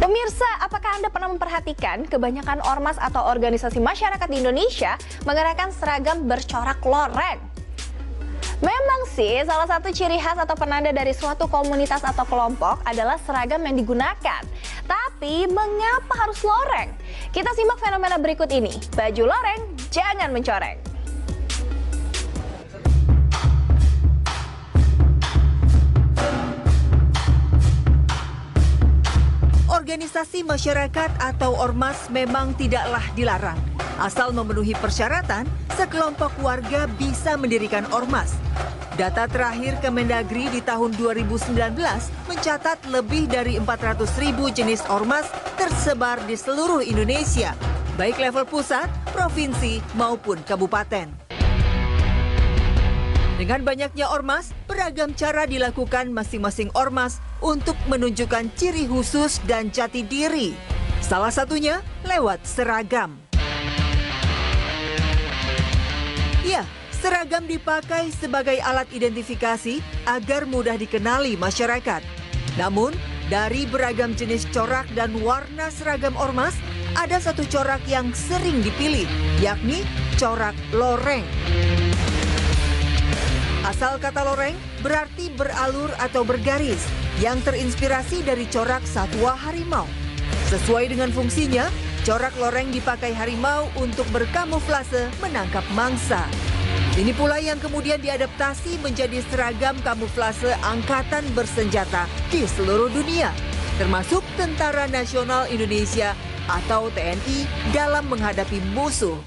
Pemirsa, apakah Anda pernah memperhatikan kebanyakan ormas atau organisasi masyarakat di Indonesia mengenakan seragam bercorak loreng? Memang sih, salah satu ciri khas atau penanda dari suatu komunitas atau kelompok adalah seragam yang digunakan. Tapi, mengapa harus loreng? Kita simak fenomena berikut ini. Baju loreng, jangan mencoreng. Organisasi masyarakat atau ormas memang tidaklah dilarang. Asal memenuhi persyaratan, sekelompok warga bisa mendirikan ormas. Data terakhir Kemendagri di tahun 2019 mencatat lebih dari 400.000 jenis ormas tersebar di seluruh Indonesia, baik level pusat, provinsi, maupun kabupaten. Dengan banyaknya ormas, beragam cara dilakukan masing-masing ormas untuk menunjukkan ciri khusus dan jati diri. Salah satunya lewat seragam. Ya, seragam dipakai sebagai alat identifikasi agar mudah dikenali masyarakat. Namun, dari beragam jenis corak dan warna seragam ormas, ada satu corak yang sering dipilih, yakni corak loreng. Asal kata loreng berarti beralur atau bergaris yang terinspirasi dari corak satwa harimau. Sesuai dengan fungsinya, corak loreng dipakai harimau untuk berkamuflase menangkap mangsa. Ini pula yang kemudian diadaptasi menjadi seragam kamuflase angkatan bersenjata di seluruh dunia, termasuk Tentara Nasional Indonesia atau TNI dalam menghadapi musuh.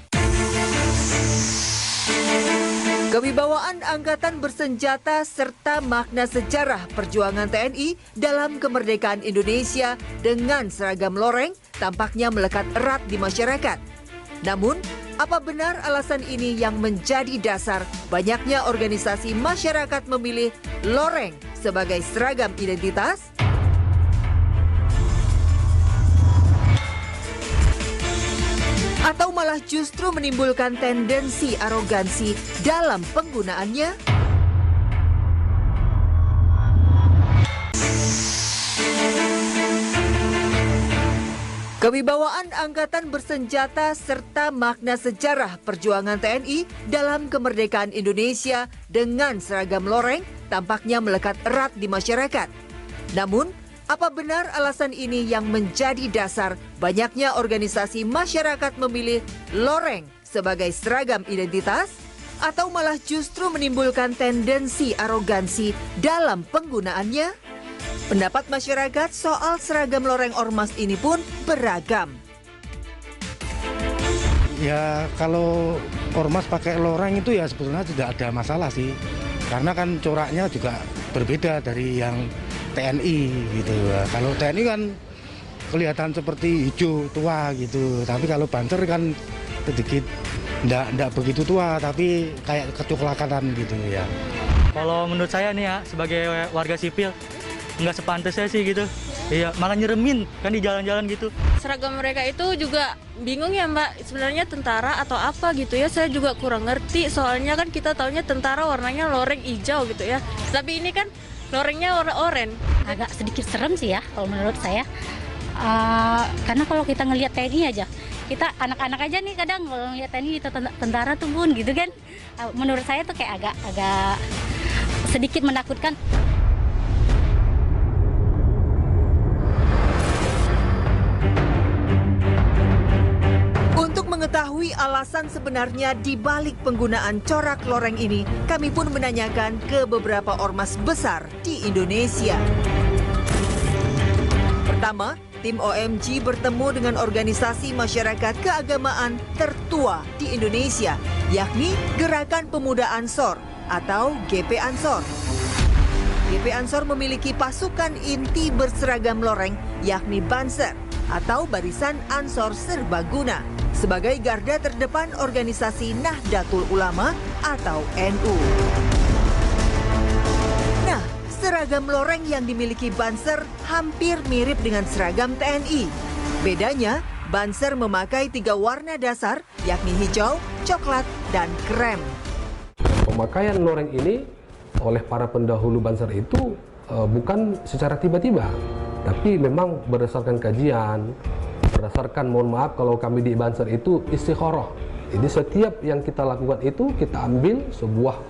Kewibawaan angkatan bersenjata serta makna sejarah perjuangan TNI dalam kemerdekaan Indonesia dengan seragam loreng tampaknya melekat erat di masyarakat. Namun, apa benar alasan ini yang menjadi dasar banyaknya organisasi masyarakat memilih loreng sebagai seragam identitas? Atau malah justru menimbulkan tendensi arogansi dalam penggunaannya? Kewibawaan angkatan bersenjata serta makna sejarah perjuangan TNI dalam kemerdekaan Indonesia dengan seragam loreng tampaknya melekat erat di masyarakat. Namun, apa benar alasan ini yang menjadi dasar banyaknya organisasi masyarakat memilih loreng sebagai seragam identitas? Atau malah justru menimbulkan tendensi arogansi dalam penggunaannya? Pendapat masyarakat soal seragam loreng ormas ini pun beragam. Ya, kalau ormas pakai loreng itu ya sebetulnya tidak ada masalah sih. Karena kan coraknya juga berbeda dari yang TNI gitu. Kalau TNI kan kelihatan seperti hijau tua gitu, tapi kalau Banser kan sedikit enggak begitu tua, tapi kayak kecoklatan gitu ya. Kalau menurut saya nih ya, sebagai warga sipil, nggak sepantasnya sih gitu. Iya, malah nyeremin kan di jalan-jalan gitu. Seragam mereka itu juga bingung ya Mbak, sebenarnya tentara atau apa gitu ya, saya juga kurang ngerti. Soalnya kan kita taunya tentara warnanya loreng hijau gitu ya, tapi ini kan lorengnya warna oranye. Agak sedikit serem sih ya kalau menurut saya. Karena kalau kita ngelihat TNI aja, kita anak-anak aja nih kadang kalau ngelihat TNI itu tentara tuh bun gitu kan. Menurut saya tuh kayak agak sedikit menakutkan. Untuk mengetahui alasan sebenarnya di balik penggunaan corak loreng ini, kami pun menanyakan ke beberapa ormas besar di Indonesia. Pertama, tim OMG bertemu dengan organisasi masyarakat keagamaan tertua di Indonesia, yakni Gerakan Pemuda Ansor atau GP Ansor. GP Ansor memiliki pasukan inti berseragam loreng, yakni Banser atau Barisan Ansor Serbaguna, sebagai garda terdepan organisasi Nahdlatul Ulama atau NU. Nah, seragam loreng yang dimiliki Banser hampir mirip dengan seragam TNI. Bedanya, Banser memakai 3 warna dasar, yakni hijau, coklat, dan krem. Pemakaian loreng ini oleh para pendahulu Banser itu bukan secara tiba-tiba, Tapi memang berdasarkan kajian, berdasarkan, mohon maaf kalau kami di Banser itu istikharah. Jadi setiap yang kita lakukan itu kita ambil sebuah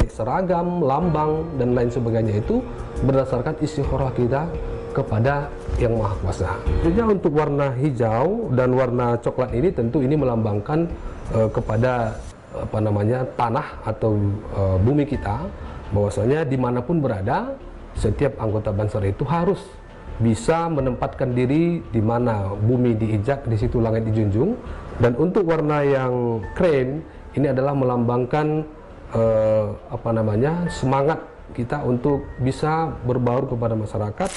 seragam, lambang dan lain sebagainya itu berdasarkan istikharah kita kepada Yang Maha Kuasa. Jadi untuk warna hijau dan warna coklat ini tentu ini melambangkan kepada tanah atau bumi kita, bahwasanya dimanapun berada setiap anggota Banser itu harus bisa menempatkan diri di mana bumi diinjak, di situ langit dijunjung. Dan untuk warna yang krem ini adalah melambangkan semangat kita untuk bisa berbaur kepada masyarakat.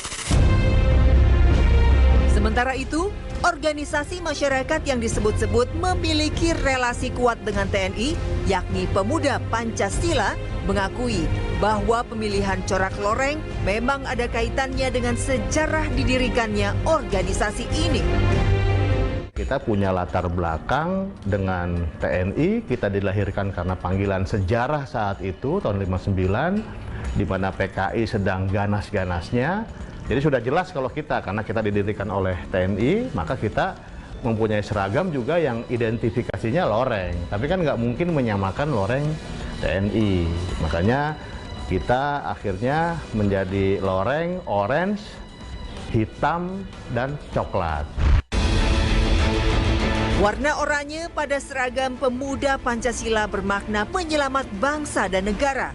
Sementara itu, organisasi masyarakat yang disebut-sebut memiliki relasi kuat dengan TNI, yakni Pemuda Pancasila, mengakui bahwa pemilihan corak loreng memang ada kaitannya dengan sejarah didirikannya organisasi ini. Kita punya latar belakang dengan TNI, kita dilahirkan karena panggilan sejarah saat itu, tahun 59, di mana PKI sedang ganas-ganasnya. Jadi sudah jelas kalau kita, karena kita didirikan oleh TNI, maka kita mempunyai seragam juga yang identifikasinya loreng. Tapi kan nggak mungkin menyamakan loreng TNI. Makanya kita akhirnya menjadi loreng, orange, hitam, dan coklat. Warna oranye pada seragam Pemuda Pancasila bermakna penyelamat bangsa dan negara.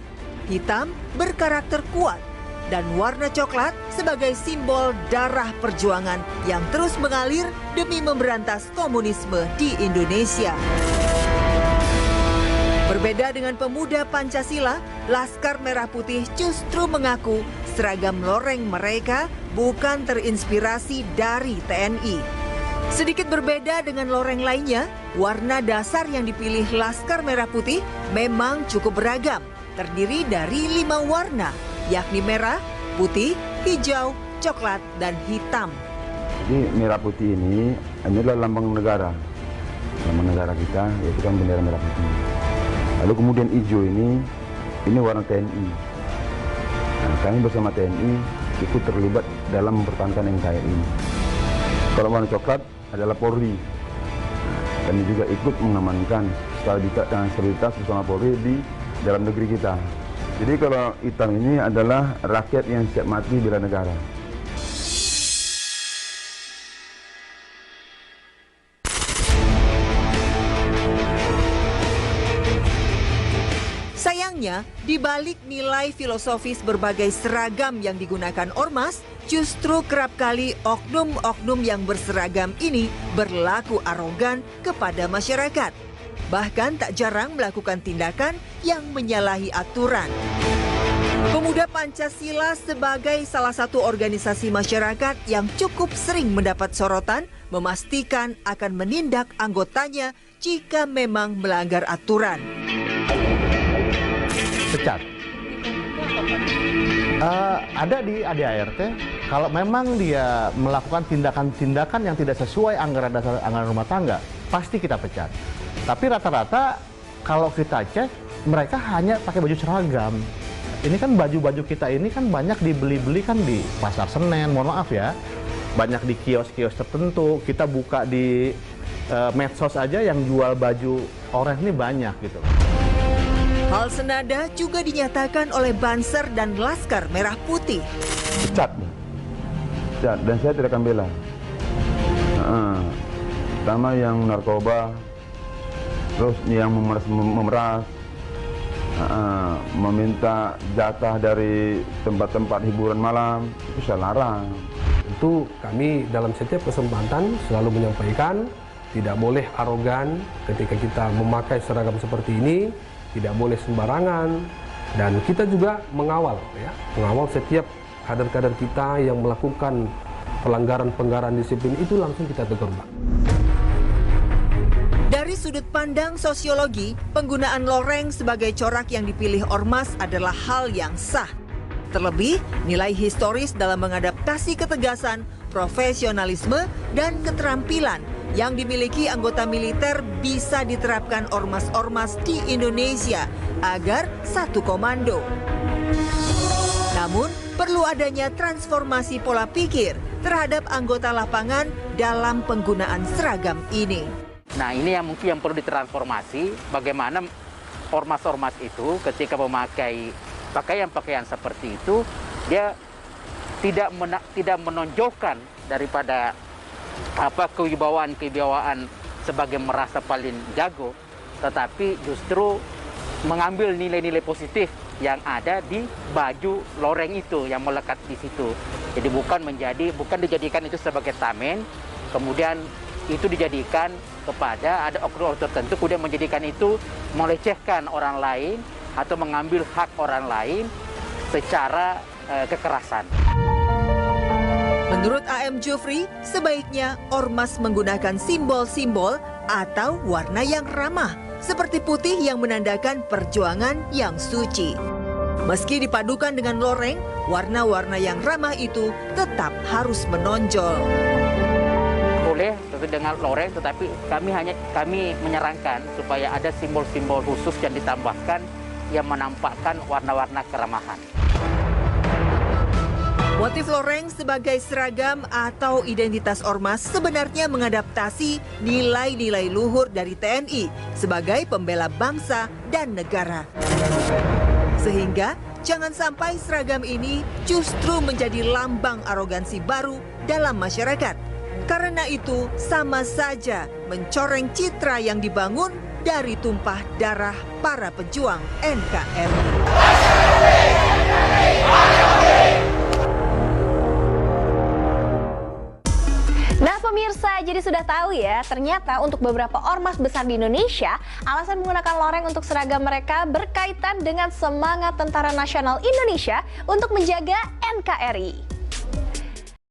Hitam berkarakter kuat. Dan warna coklat sebagai simbol darah perjuangan yang terus mengalir demi memberantas komunisme di Indonesia. Berbeda dengan Pemuda Pancasila, Laskar Merah Putih justru mengaku seragam loreng mereka bukan terinspirasi dari TNI. Sedikit berbeda dengan loreng lainnya, warna dasar yang dipilih Laskar Merah Putih memang cukup beragam, terdiri dari 5 warna, yakni merah, putih, hijau, coklat, dan hitam. Jadi merah putih ini adalah lambang negara kita, yaitu kan bendera merah putih. Lalu kemudian hijau ini warna TNI. Nah, kami bersama TNI ikut terlibat dalam mempertahankan NKRI. Kalau warna coklat adalah Polri. Kami juga ikut mengamankan stabilitas bersama Polri di dalam negeri kita. Jadi kalau hitam ini adalah rakyat yang siap mati bela negara. Sayangnya, di balik nilai filosofis berbagai seragam yang digunakan ormas, justru kerap kali oknum-oknum yang berseragam ini berlaku arogan kepada masyarakat. Bahkan tak jarang melakukan tindakan yang menyalahi aturan. Pemuda Pancasila sebagai salah satu organisasi masyarakat yang cukup sering mendapat sorotan, memastikan akan menindak anggotanya jika memang melanggar aturan. Pecat. Ada di ADART, kalau memang dia melakukan tindakan-tindakan yang tidak sesuai anggaran dasar anggaran rumah tangga, pasti kita pecat. Tapi rata-rata kalau kita cek, mereka hanya pakai baju seragam. Ini kan baju-baju kita ini kan banyak dibeli-beli kan di Pasar Senen, mohon maaf ya. Banyak di kios-kios tertentu, kita buka di medsos aja yang jual baju oranye ini banyak gitu. Hal senada juga dinyatakan oleh Banser dan Laskar Merah Putih. Pecat, dan saya tidak akan bela. Pertama yang narkoba, terus yang memeras, meminta jatah dari tempat-tempat hiburan malam, itu saya larang. Tentu kami dalam setiap kesempatan selalu menyampaikan tidak boleh arogan ketika kita memakai seragam seperti ini, tidak boleh sembarangan, dan kita juga mengawal setiap kader-kader kita yang melakukan pelanggaran disiplin itu langsung kita tegur. Dari sudut pandang sosiologi, penggunaan loreng sebagai corak yang dipilih ormas adalah hal yang sah. Terlebih, nilai historis dalam mengadaptasi ketegasan, profesionalisme, dan keterampilan yang dimiliki anggota militer bisa diterapkan ormas-ormas di Indonesia agar satu komando. Namun, perlu adanya transformasi pola pikir terhadap anggota lapangan dalam penggunaan seragam ini. Nah, ini yang mungkin yang perlu ditransformasi, bagaimana ormas-ormas itu ketika memakai pakaian-pakaian seperti itu, dia tidak menonjolkan daripada kewibawaan sebagai merasa paling jago, tetapi justru mengambil nilai-nilai positif yang ada di baju loreng itu yang melekat di situ. Jadi bukan dijadikan itu sebagai tamen, kemudian itu dijadikan kepada ada oknum tertentu, kemudian menjadikan itu melecehkan orang lain atau mengambil hak orang lain secara kekerasan. Menurut AM Jufri, sebaiknya ormas menggunakan simbol-simbol atau warna yang ramah, seperti putih yang menandakan perjuangan yang suci. Meski dipadukan dengan loreng, warna-warna yang ramah itu tetap harus menonjol. Boleh dengan loreng, tetapi kami menyarankan supaya ada simbol-simbol khusus yang ditambahkan yang menampakkan warna-warna keramahan. Motif loreng sebagai seragam atau identitas ormas sebenarnya mengadaptasi nilai-nilai luhur dari TNI sebagai pembela bangsa dan negara. Sehingga jangan sampai seragam ini justru menjadi lambang arogansi baru dalam masyarakat. Karena itu sama saja mencoreng citra yang dibangun dari tumpah darah para pejuang NKRI. Nah pemirsa, jadi sudah tahu ya, ternyata untuk beberapa ormas besar di Indonesia, alasan menggunakan loreng untuk seragam mereka berkaitan dengan semangat Tentara Nasional Indonesia untuk menjaga NKRI.